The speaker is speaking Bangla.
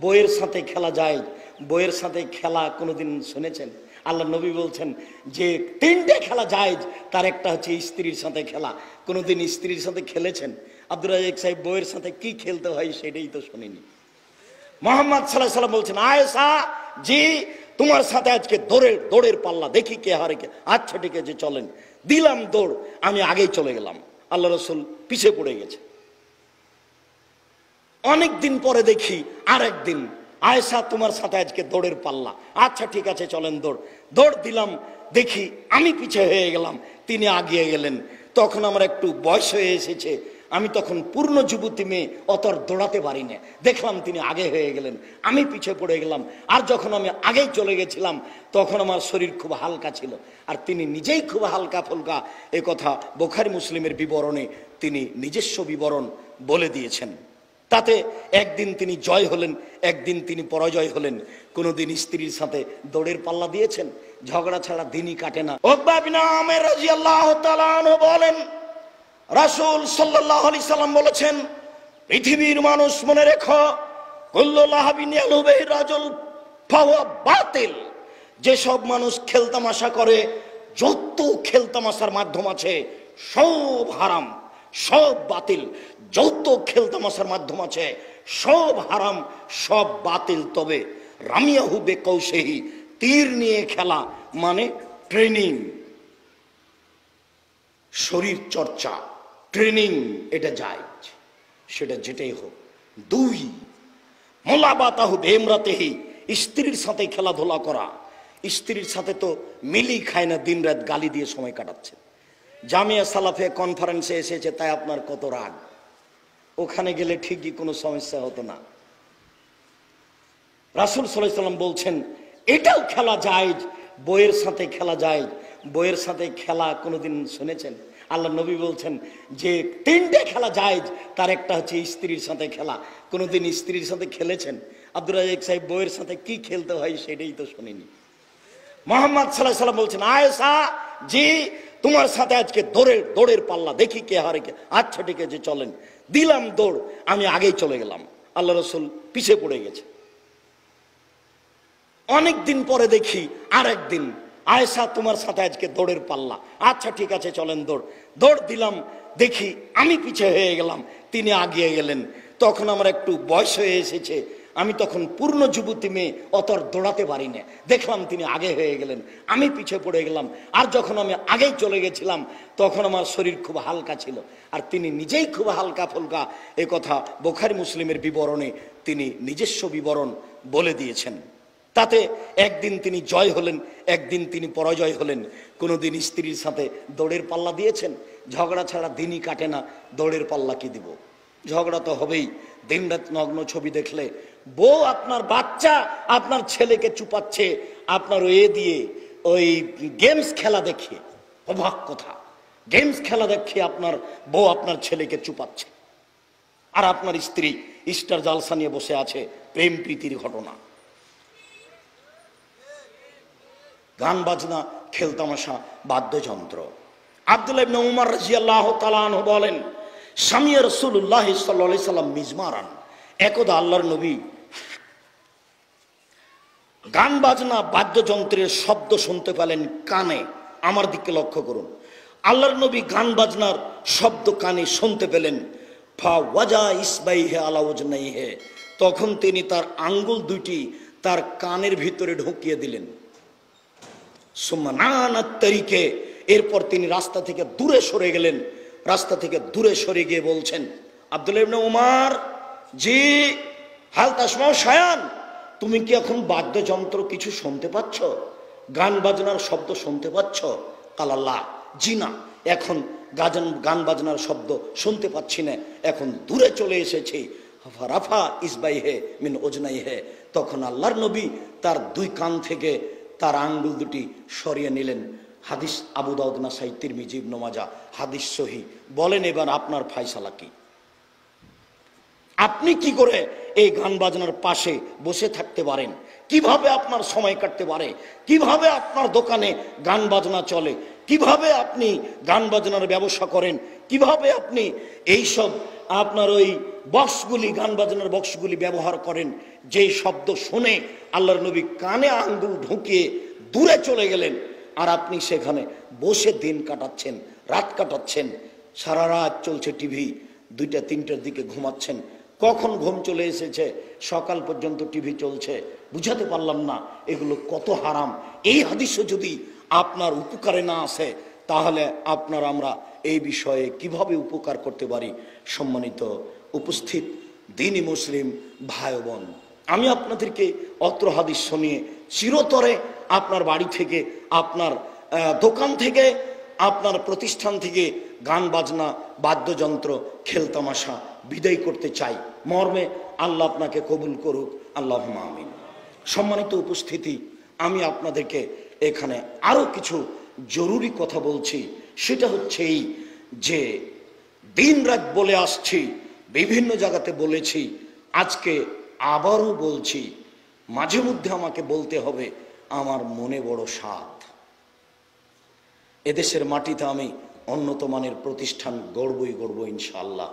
বইয়ের সাথে খেলা যায়, বইয়ের সাথে খেলা কোনোদিন শুনেছেন? আল্লাহ নবী বলছেন যে তিনটে খেলা যায়, তার একটা হচ্ছে স্ত্রীর সাথে খেলা। কোনোদিন স্ত্রীর সাথে খেলেছেন? আব্দুর রাজ্জাক সাহেব বইয়ের সাথে কি খেলতে হয় সেটাই তো শুনিনি। মোহাম্মদ সাল্লাল্লাহু আলাইহি ওয়াসাল্লাম বলছেন, আয়েশা জি তোমার সাথে আজকে দৌড়ের পাল্লা, দেখি কে হারে কে। আচ্ছা ঠিক আছে চলেন। দিলাম দৌড়, আমি আগেই চলে গেলাম, আল্লাহ রসুল পিছিয়ে পড়ে গেছে। অনেক দিন পরে দেখি আর একদিন, আয়েশা তোমার সাথে আজকে দৌড়ের পাল্লা। আচ্ছা ঠিক আছে চলেন। দৌড় দিলাম, দেখি আমি পিছিয়ে হয়ে গেলাম, তিনি আগিয়ে গেলেন। তখন আমার একটু বয়স হয়ে এসেছে, আমি তখন পূর্ণ যুবতী মেয়ে, অত দৌড়াতে পারি না। দেখলাম তিনি আগে হয়ে গেলেন, আমি পিছিয়ে পড়ে গেলাম। আর যখন আমি আগেই চলে গেছিলাম তখন আমার শরীর খুব হালকা ছিল, আর তিনি নিজেই খুব হালকা ফুলকা। এ কথা বুখারী মুসলিমের বিবরণে তিনি নিজস্ব বিবরণ বলে দিয়েছেন। তাতে একদিন তিনি জয় হলেন, একদিন তিনি পরাজয় হলেন। কোনোদিন স্ত্রীর সাথে দৌড়ের পাল্লা দিয়েছেন? ঝগড়া ছাড়া দিনই কাটে না। উকবা বিন আমের রাদিয়াল্লাহু তাআলা আনহু বলেন, রাসূল সাল্লাল্লাহু আলাইহি সাল্লাম বলেছেন, পৃথিবীর মানুষ মনে রেখো, কুল্লু লাহাবিন ইয়ালুবিহি রাজুল ফাহুয়া বাতিল। যেসব মানুষ খেলতামাশা করে, যত খেলতামাশার মাধ্যম আছে সব হারাম, সব বাতিল। যত খেলতামাশার মাধ্যম আছে সব হারাম, সব বাতিল। তবে রামিয়াহু বিকৌশিহি, তীর নিয়ে খেলা মানে ট্রেনিং, শরীর চর্চা, ট্রেনিং, এটা যায়, সেটা যেটাই হোক। দুই, মোলাবাতাহু বিইমরাতিহি, স্ত্রীর সাথে খেলাধুলা করা। স্ত্রীর সাথে তো মিলি খায় না, দিন রাত গালি দিয়ে সময় কাটাচ্ছে। জামিয়া সালাফে কনফারেন্সে এসেছে, তাই আপনার কত রাগ। ওখানে গেলে ঠিকই কোনো সমস্যা হতো না। রাসূল সাল্লাল্লাহু আলাইহি ওয়াসাল্লাম বলছেন এটাও খেলা যায়, বইয়ের সাথে খেলা যায়। বইয়ের সাথে খেলা কোনোদিন শুনেছেন? আল্লাহ নবী বলছেন যে তিনটে খেলা যায়, তার একটা হচ্ছে স্ত্রীর সাথে খেলা। কোনোদিন স্ত্রীর সাথে খেলেছেন? আব্দুর রাজ্জাক সাহেব বইয়ের সাথে কি খেলতে হয় সেটাই তো শুনিনি। মোহাম্মদ সাল্লাল্লাহু আলাইহি ওয়াসাল্লাম বলছেন, আয়েশা জি তোমার সাথে আজকে দৌড়ের পাল্লা, দেখি কে হারে কে। আচ্ছা ঠিক আছে চলেন। দিলাম দৌড়, আমি আগেই চলে গেলাম, আল্লাহ রসুল পিছিয়ে পড়ে গেছে। অনেক দিন পরে দেখি আর একদিন, আয়েশা তোমার সাথে আজকে দৌড়ের পাল্লা। আচ্ছা ঠিক আছে চলেন। দৌড় দিলাম, দেখি আমি পিছিয়ে হয়ে গেলাম, তিনি আগিয়ে গেলেন। তখন আমার একটু বয়স হয়ে এসেছে, আমি তখন পূর্ণ যুবতী মেয়ে, অত দৌড়াতে পারি না। দেখলাম তিনি আগে হয়ে গেলেন, আমি পিছিয়ে পড়ে গেলাম। আর যখন আমি আগেই চলে গেছিলাম তখন আমার শরীর খুব হালকা ছিল, আর তিনি নিজেই খুব হালকা ফুলকা। এ কথা বুখারী মুসলিমের বিবরণে তিনি নিজস্ব বিবরণ বলে দিয়েছেন। তাতে একদিন তিনি জয় হলেন, একদিন তিনি পরাজয় হলেন। কোনোদিন স্ত্রীর সাথে দৌড়ের পাল্লা দিয়েছেন? ঝগড়া ছাড়া দিনই কাটে না, দৌড়ের পাল্লা কি দিব? ঝগড়া তো হবেই। দিনরাত নগ্ন ছবি দেখলে, বউ আপনার বাচ্চা আপনার ছেলেকে চুপাচ্ছে আপনার এ দিয়ে, ওই গেমস খেলা দেখিয়ে। অবাক কথা, গেমস খেলা দেখিয়ে আপনার বউ আপনার ছেলেকে চুপাচ্ছে, আর আপনার স্ত্রী স্টার জালসা নিয়ে বসে আছে, প্রেম প্রীতির ঘটনা। গান বাজনা, খেলতামাশা, বাদ্যযন্ত্র। আব্দুল্লাহ ইবনে উমর রাদিয়াল্লাহু তাআলা আনহু বলেন, সামিয়া রাসূলুল্লাহ সাল্লাল্লাহু আলাইহি সাল্লাম মিজমারান, একদা আল্লাহর নবী গান বাজনা বাদ্যযন্ত্রের শব্দ শুনতে পেলেন কানে। আমার দিকে লক্ষ্য করুন, আল্লাহর নবী গান বাজনার শব্দ কানে শুনতে পেলেন। ফা ওয়াজা ইসবাইহি আলা উজনাইহি, তখন তিনি তার আঙ্গুল দুটি তার কানের ভিতরে ঢুকিয়ে দিলেন। সুমানানাত তরিকে, এরপর তিনি রাস্তা থেকে দূরে সরে গেলেন। রাস্তা থেকে দূরে সরে গিয়ে বলছেন, আব্দুল্লাহ ইবনে উমর জি হাল তাসমাউ শায়ান, তুমি কি এখন বাদ্যযন্ত্র কিছু শুনতে পাচ্ছ? গান বাজনার শব্দ শুনতে পাচ্ছ? কালাল্লাহ, জি না, এখন গান বাজনার শব্দ শুনতে পাচ্ছি না, এখন দূরে চলে এসেছি। রাফা ইসবাইহে মিন উজনাইহে, তখন আল্লাহর নবী তার দুই কান থেকে তার আঙ্গুল দুটি সরিয়ে নিলেন। হাদিস আবু দাউদ, নাসাই, তিরমিজি, ইবনে মাজাহ, হাদিস সহিহ। বলেন এবার আপনার ফায়সালা কি? আপনি কি করে এই গান বাজনার পাশে বসে থাকতে পারেন? কিভাবে আপনার সময় কাটতে পারে? কিভাবে আপনার দোকানে গান বাজনা চলে? কিভাবে আপনি গান বাজনার ব্যবসা করেন? কিভাবে আপনি এইসব আপনার ওই বক্সগুলি, গান বাজনার বক্সগুলি ব্যবহার করেন, যে শব্দ শুনে আল্লাহর নবী কানে আঙ্গুল ঢুকিয়ে দূরে চলে গেলেন, আর আপনি সেখানে বসে দিন কাটাচ্ছেন, রাত কাটাচ্ছেন, সারা রাত চলছে টিভি, 2টা 3টার দিকে ঘুমাচ্ছেন, কখন ঘুম চলে এসেছে, সকাল পর্যন্ত টিভি চলছে, বুঝাতে পারলাম না এগুলো কত হারাম। এই হাদিসও যদি আপনার উপকারে না আসে, তাহলে আপনার আমরা এই বিষয়ে কিভাবে উপকার করতে পারি? সম্মানিত উপস্থিত দ্বীনি মুসলিম ভাই বোন, আমি আপনাদেরকে অত্র হাদিস শুনিয়ে চিরতরে আপনার বাড়ি থেকে, আপনার দোকান থেকে, আপনার প্রতিষ্ঠান থেকে গান বাজনা, বাদ্যযন্ত্র, খেলতামাশা বিদায় করতে চাই। মর্মে আল্লাহ আপনাকে কবুল করুক, আল্লাহুম্মা আমিন। সম্মানিত উপস্থিতি, আমি আপনাদেরকে এখানে আরো কিছু জরুরি কথা বলছি। সেটা হচ্ছে এই যে দিন রাত বলে আসছি, বিভিন্ন জায়গাতে বলেছি, আজকে আবারও বলছি, মাঝে মধ্যে আমাকে বলতে হবে, আমার মনে বড় সাধ। এদেশের মাটিতে আমি উন্নত মানের প্রতিষ্ঠান গড়বই গড়ব ইনশাআল্লাহ।